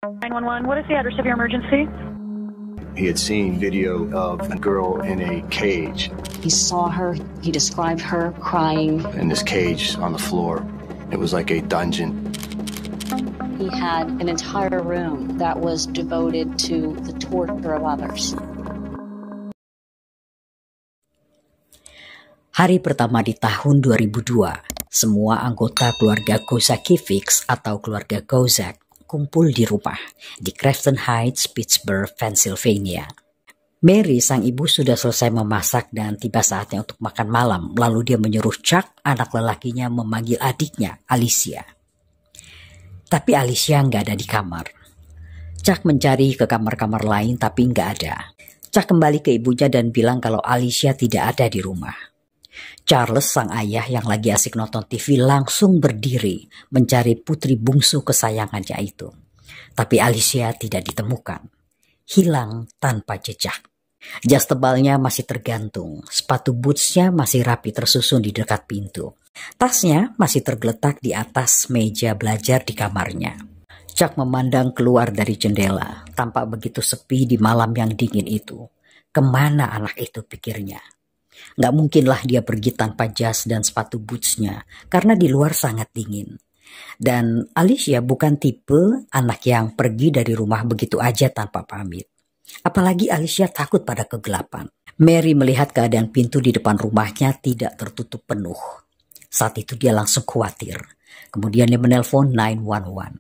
911, what is the address of your emergency? He had seen video of a girl in a cage. He saw her, he described her crying. In this cage on the floor. It was like a dungeon. He had an entire room that was devoted to the torture of others. Hari pertama di tahun 2002, semua anggota keluarga Kozakiewicz atau keluarga Kozak kumpul di rumah di Crafton Heights, Pittsburgh, Pennsylvania. Mary, sang ibu, sudah selesai memasak dan tiba saatnya untuk makan malam. Lalu dia menyuruh Chuck, anak lelakinya, memanggil adiknya, Alicia. Tapi Alicia nggak ada di kamar. Chuck mencari ke kamar-kamar lain tapi nggak ada. Chuck kembali ke ibunya dan bilang kalau Alicia tidak ada di rumah. Charles, sang ayah yang lagi asik nonton TV, langsung berdiri mencari putri bungsu kesayangannya itu. Tapi Alicia tidak ditemukan. Hilang tanpa jejak. Jas tebalnya masih tergantung. Sepatu bootsnya masih rapi tersusun di dekat pintu. Tasnya masih tergeletak di atas meja belajar di kamarnya. Chuck memandang keluar dari jendela. Tampak begitu sepi di malam yang dingin itu. Kemana anak itu, pikirnya. Nggak mungkinlah dia pergi tanpa jas dan sepatu bootsnya, karena di luar sangat dingin. Dan Alicia bukan tipe anak yang pergi dari rumah begitu aja tanpa pamit. Apalagi Alicia takut pada kegelapan. Mary melihat keadaan pintu di depan rumahnya tidak tertutup penuh. Saat itu dia langsung khawatir. Kemudian dia menelpon 911.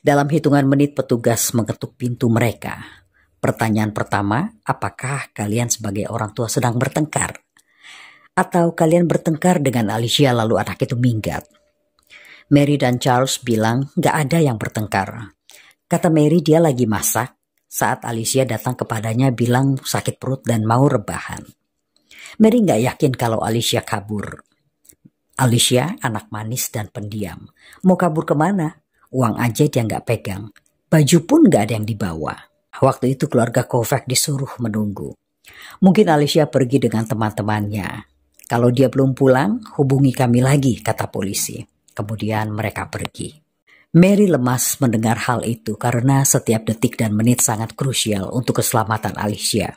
Dalam hitungan menit petugas mengetuk pintu mereka. Pertanyaan pertama, apakah kalian sebagai orang tua sedang bertengkar? Atau kalian bertengkar dengan Alicia lalu anak itu minggat? Mary dan Charles bilang gak ada yang bertengkar. Kata Mary dia lagi masak saat Alicia datang kepadanya bilang sakit perut dan mau rebahan. Mary gak yakin kalau Alicia kabur. Alicia anak manis dan pendiam. Mau kabur kemana? Uang aja dia gak pegang. Baju pun gak ada yang dibawa. Waktu itu keluarga Kovac disuruh menunggu. Mungkin Alicia pergi dengan teman-temannya. Kalau dia belum pulang, hubungi kami lagi, kata polisi. Kemudian mereka pergi. Mary lemas mendengar hal itu karena setiap detik dan menit sangat krusial untuk keselamatan Alicia.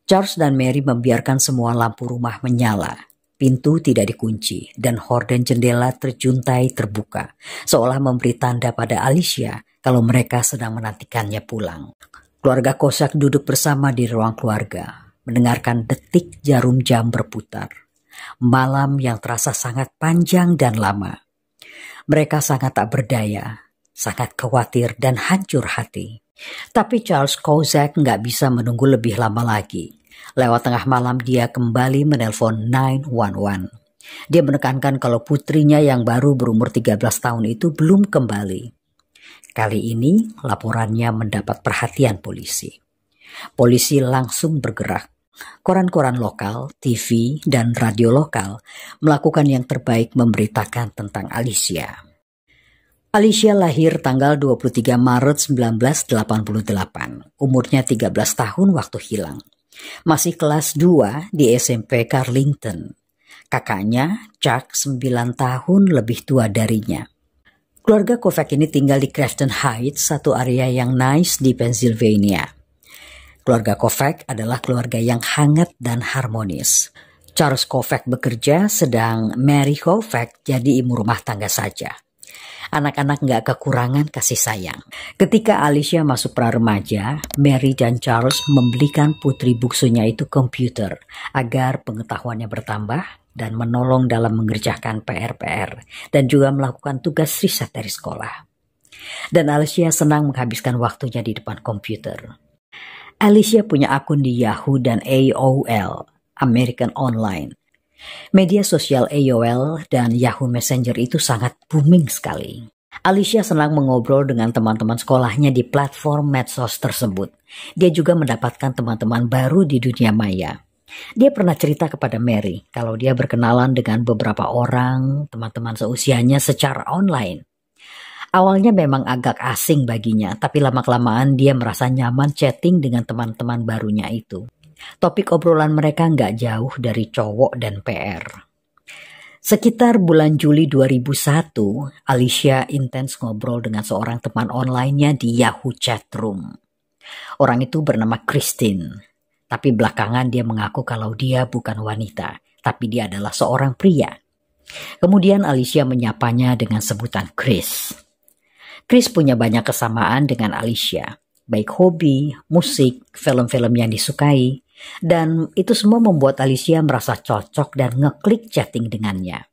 Charles dan Mary membiarkan semua lampu rumah menyala. Pintu tidak dikunci dan horden jendela terjuntai terbuka, seolah memberi tanda pada Alicia kalau mereka sedang menantikannya pulang. Keluarga Kozak duduk bersama di ruang keluarga, mendengarkan detik jarum jam berputar. Malam yang terasa sangat panjang dan lama. Mereka sangat tak berdaya, sangat khawatir dan hancur hati. Tapi Charles Kozak nggak bisa menunggu lebih lama lagi. Lewat tengah malam dia kembali menelpon 911. Dia menekankan kalau putrinya yang baru berumur 13 tahun itu belum kembali. Kali ini laporannya mendapat perhatian polisi. Polisi langsung bergerak. Koran-koran lokal, TV, dan radio lokal melakukan yang terbaik memberitakan tentang Alicia. Alicia lahir tanggal 23 Maret 1988. Umurnya 13 tahun waktu hilang. Masih kelas 2 di SMP Carlington. Kakaknya, Chuck, 9 tahun lebih tua darinya. Keluarga Kovac ini tinggal di Crafton Heights, satu area yang nice di Pennsylvania. Keluarga Kovac adalah keluarga yang hangat dan harmonis. Charles Kovac bekerja, sedang Mary Kovac jadi ibu rumah tangga saja. Anak-anak gak kekurangan kasih sayang. Ketika Alicia masuk pra-remaja, Mary dan Charles membelikan putri bungsunya itu komputer agar pengetahuannya bertambah dan menolong dalam mengerjakan PR-PR dan juga melakukan tugas riset dari sekolah. Dan Alicia senang menghabiskan waktunya di depan komputer. Alicia punya akun di Yahoo dan AOL, American Online. Media sosial AOL dan Yahoo Messenger itu sangat booming sekali. Alicia senang mengobrol dengan teman-teman sekolahnya di platform medsos tersebut. Dia juga mendapatkan teman-teman baru di dunia maya. Dia pernah cerita kepada Mary kalau dia berkenalan dengan beberapa orang, teman-teman seusianya secara online. Awalnya memang agak asing baginya, tapi lama-kelamaan dia merasa nyaman chatting dengan teman-teman barunya itu. Topik obrolan mereka nggak jauh dari cowok dan PR. Sekitar bulan Juli 2001, Alicia intens ngobrol dengan seorang teman online-nya di Yahoo Chatroom. Orang itu bernama Christine, tapi belakangan dia mengaku kalau dia bukan wanita, tapi dia adalah seorang pria. Kemudian Alicia menyapanya dengan sebutan Chris. Chris punya banyak kesamaan dengan Alicia, baik hobi, musik, film-film yang disukai, dan itu semua membuat Alicia merasa cocok dan ngeklik chatting dengannya.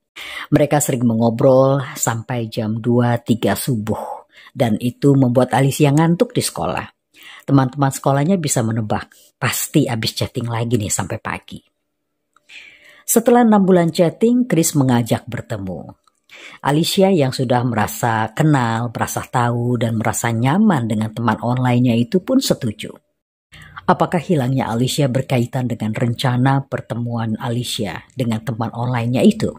Mereka sering mengobrol sampai jam 2-3 subuh, dan itu membuat Alicia ngantuk di sekolah. Teman-teman sekolahnya bisa menebak, pasti abis chatting lagi nih sampai pagi. Setelah 6 bulan chatting, Chris mengajak bertemu. Alicia yang sudah merasa kenal, merasa tahu, dan merasa nyaman dengan teman online-nya itu pun setuju. Apakah hilangnya Alicia berkaitan dengan rencana pertemuan Alicia dengan teman online-nya itu?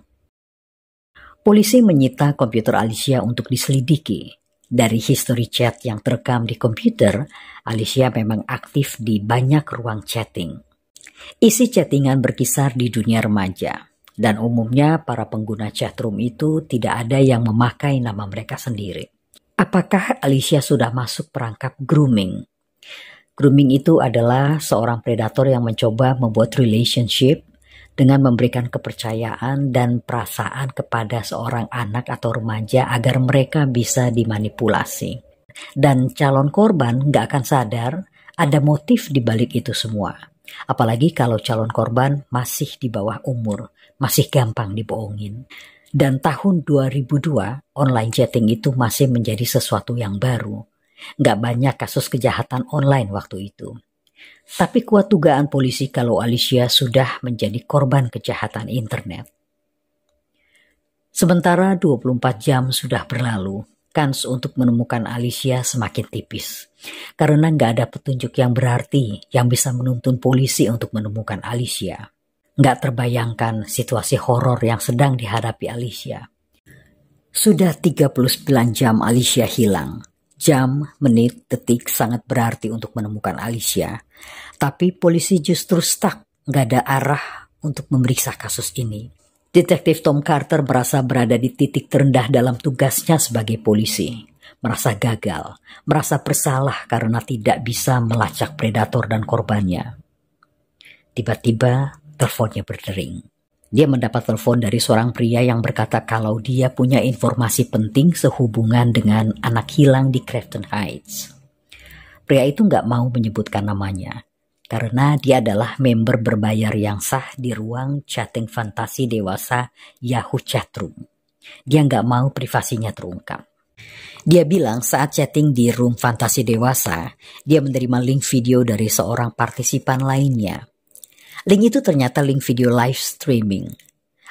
Polisi menyita komputer Alicia untuk diselidiki. Dari history chat yang terekam di komputer, Alicia memang aktif di banyak ruang chatting. Isi chattingan berkisar di dunia remaja, dan umumnya para pengguna chatroom itu tidak ada yang memakai nama mereka sendiri. Apakah Alicia sudah masuk perangkap grooming? Grooming itu adalah seorang predator yang mencoba membuat relationship dengan memberikan kepercayaan dan perasaan kepada seorang anak atau remaja agar mereka bisa dimanipulasi. Dan calon korban nggak akan sadar ada motif di balik itu semua. Apalagi kalau calon korban masih di bawah umur, masih gampang dibohongin. Dan tahun 2002, online chatting itu masih menjadi sesuatu yang baru. Nggak banyak kasus kejahatan online waktu itu. Tapi kuat dugaan polisi kalau Alicia sudah menjadi korban kejahatan internet. Sementara 24 jam sudah berlalu, kans untuk menemukan Alicia semakin tipis. Karena nggak ada petunjuk yang berarti yang bisa menuntun polisi untuk menemukan Alicia. Nggak terbayangkan situasi horor yang sedang dihadapi Alicia. Sudah 39 jam Alicia hilang. Jam, menit, detik sangat berarti untuk menemukan Alicia. Tapi polisi justru stuck, nggak ada arah untuk memeriksa kasus ini. Detektif Tom Carter merasa berada di titik terendah dalam tugasnya sebagai polisi. Merasa gagal, merasa bersalah karena tidak bisa melacak predator dan korbannya. Tiba-tiba, teleponnya berdering. Dia mendapat telepon dari seorang pria yang berkata kalau dia punya informasi penting sehubungan dengan anak hilang di Crafton Heights. Pria itu nggak mau menyebutkan namanya, karena dia adalah member berbayar yang sah di ruang chatting fantasi dewasa Yahoo Chatroom. Dia nggak mau privasinya terungkap. Dia bilang saat chatting di room fantasi dewasa, dia menerima link video dari seorang partisipan lainnya. Link itu ternyata link video live streaming.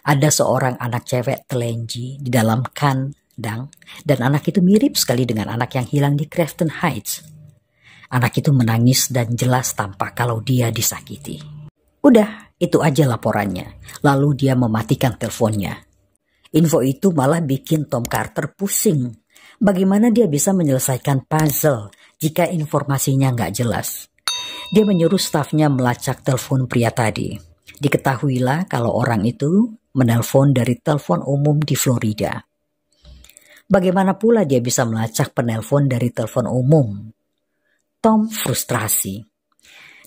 Ada seorang anak cewek telenji di dalam kandang, dan anak itu mirip sekali dengan anak yang hilang di Crafton Heights. Anak itu menangis dan jelas tampak kalau dia disakiti. Udah, itu aja laporannya. Lalu dia mematikan teleponnya. Info itu malah bikin Tom Carter pusing. Bagaimana dia bisa menyelesaikan puzzle jika informasinya nggak jelas? Dia menyuruh stafnya melacak telepon pria tadi. Diketahuilah kalau orang itu menelpon dari telepon umum di Florida. Bagaimana pula dia bisa melacak penelpon dari telepon umum? Tom frustrasi.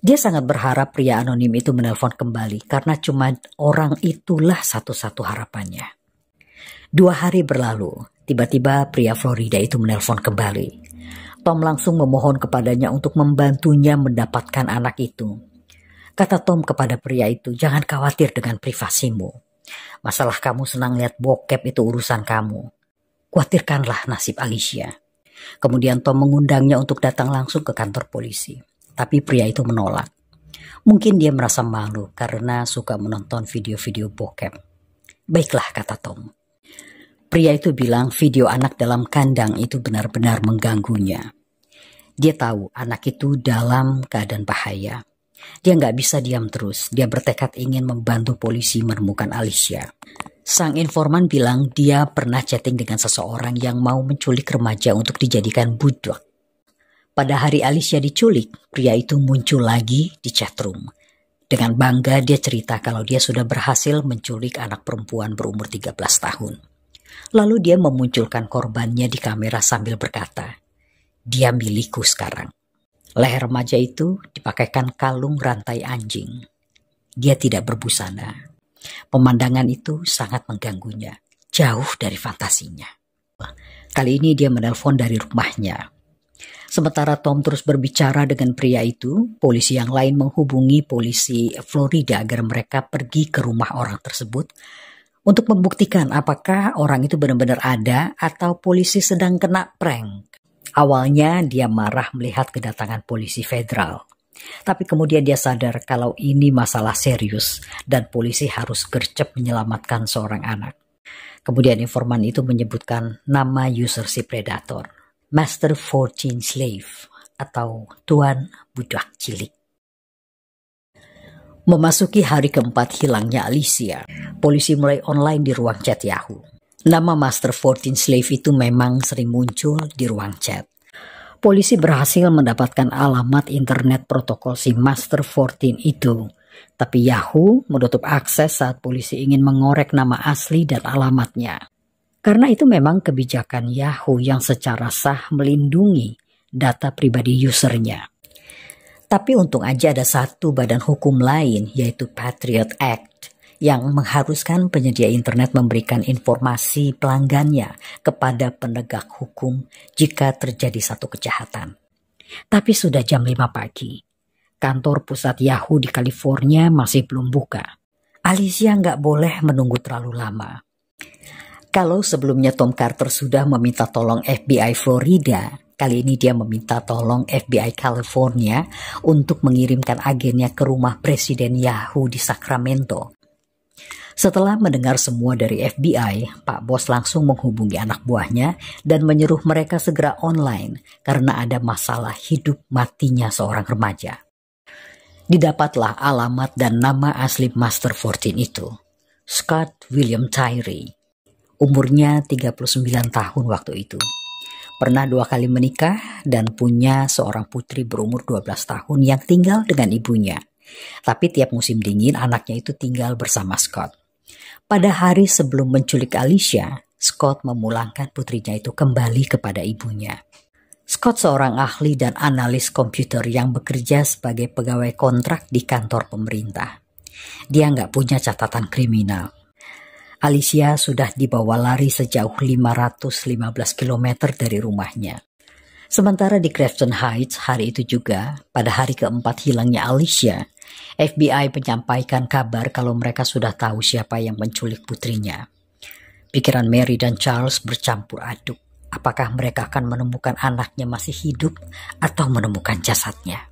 Dia sangat berharap pria anonim itu menelpon kembali karena cuma orang itulah satu-satu harapannya. 2 hari berlalu, tiba-tiba pria Florida itu menelpon kembali. Tom langsung memohon kepadanya untuk membantunya mendapatkan anak itu. Kata Tom kepada pria itu, jangan khawatir dengan privasimu. Masalah kamu senang lihat bokep itu urusan kamu. Khawatirkanlah nasib Alicia. Kemudian Tom mengundangnya untuk datang langsung ke kantor polisi. Tapi pria itu menolak. Mungkin dia merasa malu karena suka menonton video-video bokep. Baiklah, kata Tom. Pria itu bilang video anak dalam kandang itu benar-benar mengganggunya. Dia tahu anak itu dalam keadaan bahaya. Dia nggak bisa diam terus. Dia bertekad ingin membantu polisi menemukan Alicia. Sang informan bilang dia pernah chatting dengan seseorang yang mau menculik remaja untuk dijadikan budak. Pada hari Alicia diculik, pria itu muncul lagi di chatroom. Dengan bangga dia cerita kalau dia sudah berhasil menculik anak perempuan berumur 13 tahun. Lalu dia memunculkan korbannya di kamera sambil berkata, "Dia milikku sekarang." Leher remaja itu dipakaikan kalung rantai anjing. Dia tidak berbusana. Pemandangan itu sangat mengganggunya, jauh dari fantasinya. Kali ini dia menelpon dari rumahnya. Sementara Tom terus berbicara dengan pria itu, polisi yang lain menghubungi polisi Florida agar mereka pergi ke rumah orang tersebut untuk membuktikan apakah orang itu benar-benar ada atau polisi sedang kena prank. Awalnya dia marah melihat kedatangan polisi federal. Tapi kemudian dia sadar kalau ini masalah serius dan polisi harus gercep menyelamatkan seorang anak. Kemudian informan itu menyebutkan nama user si predator, Master 14 Slave atau Tuan Budak Cilik. Memasuki hari keempat hilangnya Alicia, polisi mulai online di ruang chat Yahoo. Nama Master 14 Slave itu memang sering muncul di ruang chat. Polisi berhasil mendapatkan alamat internet protokol si Master 14 itu. Tapi Yahoo menutup akses saat polisi ingin mengorek nama asli dan alamatnya. Karena itu memang kebijakan Yahoo yang secara sah melindungi data pribadi usernya. Tapi untung aja ada satu badan hukum lain yaitu Patriot Act yang mengharuskan penyedia internet memberikan informasi pelanggannya kepada penegak hukum jika terjadi satu kejahatan. Tapi sudah jam 5 pagi. Kantor pusat Yahoo di California masih belum buka. Alicia nggak boleh menunggu terlalu lama. Kalau sebelumnya Tom Carter sudah meminta tolong FBI Florida, kali ini dia meminta tolong FBI California untuk mengirimkan agennya ke rumah Presiden Yahoo di Sacramento. Setelah mendengar semua dari FBI, Pak Bos langsung menghubungi anak buahnya dan menyuruh mereka segera online karena ada masalah hidup matinya seorang remaja. Didapatlah alamat dan nama asli Master 14 itu, Scott William Tyree. Umurnya 39 tahun waktu itu. Pernah 2 kali menikah dan punya seorang putri berumur 12 tahun yang tinggal dengan ibunya. Tapi tiap musim dingin anaknya itu tinggal bersama Scott. Pada hari sebelum menculik Alicia, Scott memulangkan putrinya itu kembali kepada ibunya. Scott seorang ahli dan analis komputer yang bekerja sebagai pegawai kontrak di kantor pemerintah. Dia nggak punya catatan kriminal. Alicia sudah dibawa lari sejauh 515 km dari rumahnya. Sementara di Grafton Heights hari itu juga, pada hari keempat hilangnya Alicia, FBI menyampaikan kabar kalau mereka sudah tahu siapa yang menculik putrinya. Pikiran Mary dan Charles bercampur aduk. Apakah mereka akan menemukan anaknya masih hidup atau menemukan jasadnya?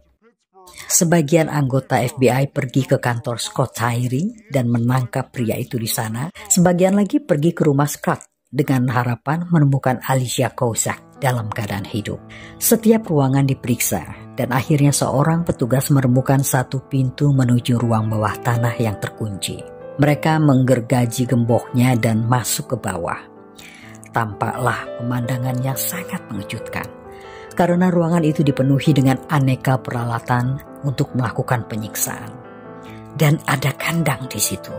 Sebagian anggota FBI pergi ke kantor Scott Tyree dan menangkap pria itu di sana. Sebagian lagi pergi ke rumah Scott dengan harapan menemukan Alicia Kozak dalam keadaan hidup. Setiap ruangan diperiksa dan akhirnya seorang petugas menemukan satu pintu menuju ruang bawah tanah yang terkunci. Mereka menggergaji gemboknya dan masuk ke bawah. Tampaklah pemandangan yang sangat mengejutkan. Karena ruangan itu dipenuhi dengan aneka peralatan untuk melakukan penyiksaan. Dan ada kandang di situ.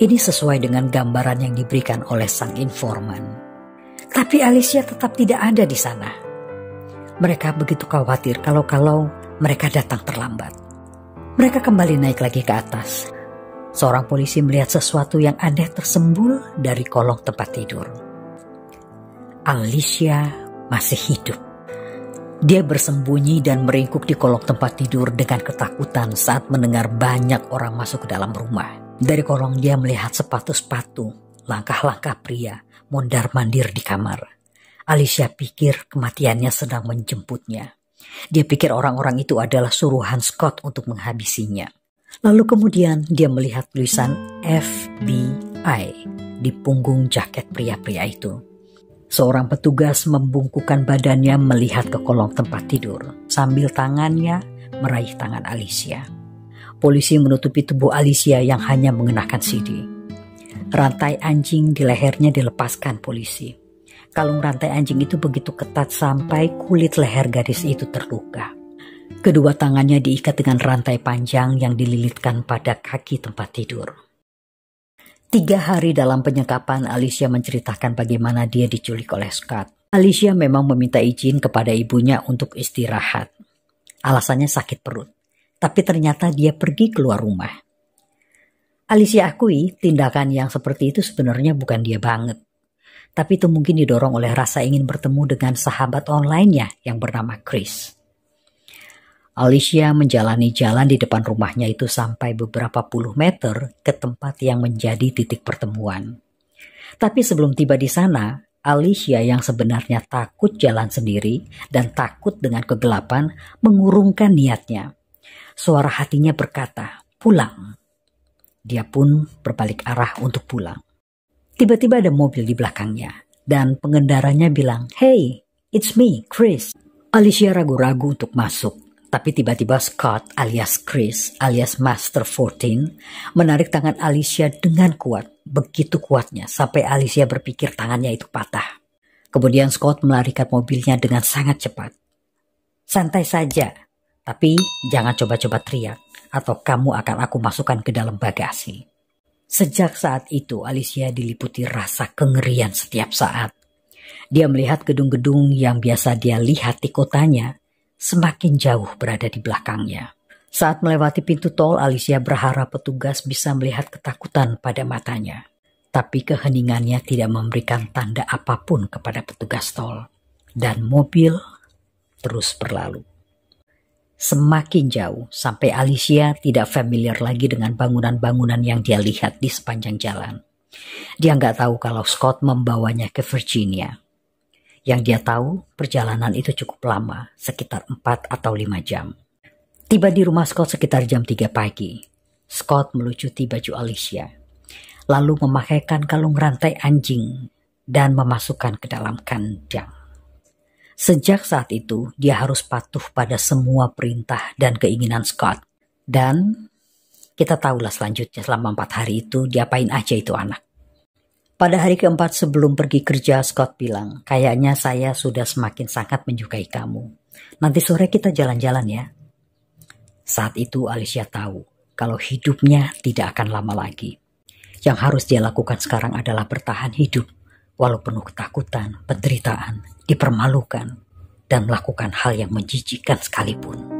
Ini sesuai dengan gambaran yang diberikan oleh sang informan. Tapi Alicia tetap tidak ada di sana. Mereka begitu khawatir kalau mereka datang terlambat. Mereka kembali naik lagi ke atas. Seorang polisi melihat sesuatu yang aneh tersembul dari kolong tempat tidur. Alicia masih hidup. Dia bersembunyi dan meringkuk di kolong tempat tidur dengan ketakutan saat mendengar banyak orang masuk ke dalam rumah. Dari kolong dia melihat sepatu-sepatu, langkah-langkah pria, mondar-mandir di kamar. Alicia pikir kematiannya sedang menjemputnya. Dia pikir orang-orang itu adalah suruhan Scott untuk menghabisinya. Lalu kemudian dia melihat tulisan FBI di punggung jaket pria-pria itu. Seorang petugas membungkukkan badannya melihat ke kolong tempat tidur sambil tangannya meraih tangan Alicia. Polisi menutupi tubuh Alicia yang hanya mengenakan CD. Rantai anjing di lehernya dilepaskan polisi. Kalung rantai anjing itu begitu ketat sampai kulit leher gadis itu terluka. Kedua tangannya diikat dengan rantai panjang yang dililitkan pada kaki tempat tidur. 3 hari dalam penyekapan, Alicia menceritakan bagaimana dia diculik oleh Scott. Alicia memang meminta izin kepada ibunya untuk istirahat. Alasannya sakit perut, tapi ternyata dia pergi keluar rumah. Alicia akui tindakan yang seperti itu sebenarnya bukan dia banget. Tapi itu mungkin didorong oleh rasa ingin bertemu dengan sahabat online-nya yang bernama Chris. Alicia menjalani jalan di depan rumahnya itu sampai beberapa puluh meter ke tempat yang menjadi titik pertemuan. Tapi sebelum tiba di sana, Alicia yang sebenarnya takut jalan sendiri dan takut dengan kegelapan mengurungkan niatnya. Suara hatinya berkata, "Pulang." Dia pun berbalik arah untuk pulang. Tiba-tiba ada mobil di belakangnya dan pengendaranya bilang, "Hey, it's me, Chris." Alicia ragu-ragu untuk masuk, tapi tiba-tiba Scott alias Chris alias Master 14 menarik tangan Alicia dengan kuat, begitu kuatnya sampai Alicia berpikir tangannya itu patah. Kemudian Scott melarikan mobilnya dengan sangat cepat. "Santai saja, tapi jangan coba-coba teriak atau kamu akan aku masukkan ke dalam bagasi." Sejak saat itu Alicia diliputi rasa kengerian setiap saat. Dia melihat gedung-gedung yang biasa dia lihat di kotanya semakin jauh berada di belakangnya. Saat melewati pintu tol, Alicia berharap petugas bisa melihat ketakutan pada matanya. Tapi keheningannya tidak memberikan tanda apapun kepada petugas tol. Dan mobil terus berlalu. Semakin jauh sampai Alicia tidak familiar lagi dengan bangunan-bangunan yang dia lihat di sepanjang jalan. Dia nggak tahu kalau Scott membawanya ke Virginia. Yang dia tahu perjalanan itu cukup lama, sekitar 4 atau 5 jam. Tiba di rumah Scott sekitar jam 3 pagi. Scott melucuti baju Alicia, lalu memakaikan kalung rantai anjing dan memasukkan ke dalam kandang. Sejak saat itu, dia harus patuh pada semua perintah dan keinginan Scott. Dan kita tahulah selanjutnya selama 4 hari itu diapain aja itu anak. Pada hari keempat sebelum pergi kerja, Scott bilang, "Kayaknya saya sudah semakin sangat menyukai kamu. Nanti sore kita jalan-jalan ya." Saat itu Alicia tahu kalau hidupnya tidak akan lama lagi. Yang harus dia lakukan sekarang adalah bertahan hidup, walau penuh ketakutan, penderitaan, dipermalukan, dan melakukan hal yang menjijikkan sekalipun.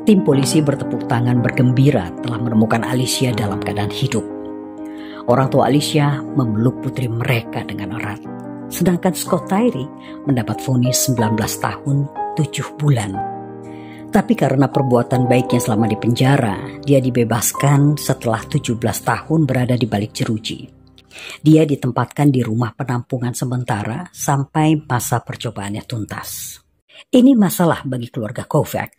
Tim polisi bertepuk tangan bergembira telah menemukan Alicia dalam keadaan hidup. Orang tua Alicia memeluk putri mereka dengan erat. Sedangkan Scott Tyree mendapat vonis 19 tahun 7 bulan. Tapi karena perbuatan baiknya selama di penjara, dia dibebaskan setelah 17 tahun berada di balik jeruji. Dia ditempatkan di rumah penampungan sementara sampai masa percobaannya tuntas. Ini masalah bagi keluarga Kovac.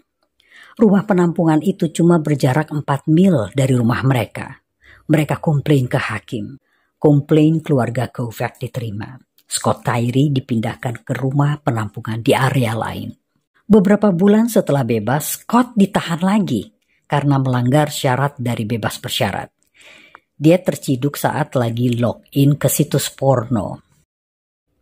Rumah penampungan itu cuma berjarak 4 mil dari rumah mereka. Mereka komplain ke hakim. Komplain keluarga Kovac diterima. Scott Tyree dipindahkan ke rumah penampungan di area lain. Beberapa bulan setelah bebas, Scott ditahan lagi karena melanggar syarat dari bebas bersyarat. Dia terciduk saat lagi login ke situs porno.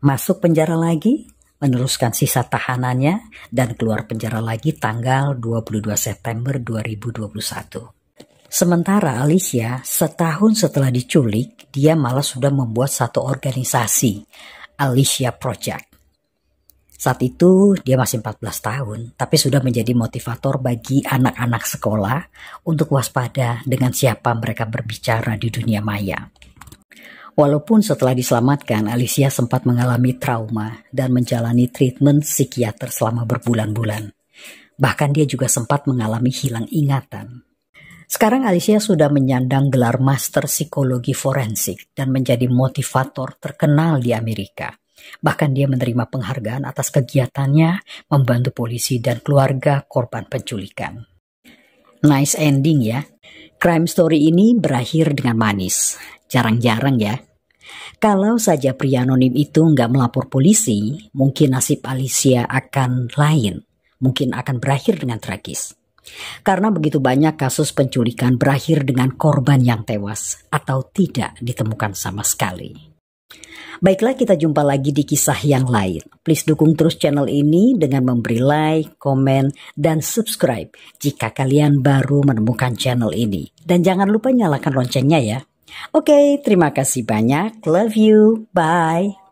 Masuk penjara lagi, meneruskan sisa tahanannya, dan keluar penjara lagi tanggal 22 September 2021. Sementara Alicia, setahun setelah diculik, dia malah sudah membuat satu organisasi, Alicia Project. Saat itu dia masih 14 tahun, tapi sudah menjadi motivator bagi anak-anak sekolah untuk waspada dengan siapa mereka berbicara di dunia maya. Walaupun setelah diselamatkan, Alicia sempat mengalami trauma dan menjalani treatment psikiater selama berbulan-bulan. Bahkan dia juga sempat mengalami hilang ingatan. Sekarang Alicia sudah menyandang gelar Master Psikologi Forensik dan menjadi motivator terkenal di Amerika. Bahkan dia menerima penghargaan atas kegiatannya membantu polisi dan keluarga korban penculikan. Nice ending ya. Crime story ini berakhir dengan manis. Jarang-jarang ya. Kalau saja pria anonim itu nggak melapor polisi, mungkin nasib Alicia akan lain. Mungkin akan berakhir dengan tragis. Karena begitu banyak kasus penculikan berakhir dengan korban yang tewas atau tidak ditemukan sama sekali. Baiklah, kita jumpa lagi di kisah yang lain. Please dukung terus channel ini dengan memberi like, komen, dan subscribe jika kalian baru menemukan channel ini. Dan jangan lupa nyalakan loncengnya ya. Oke, terima kasih banyak. Love you. Bye.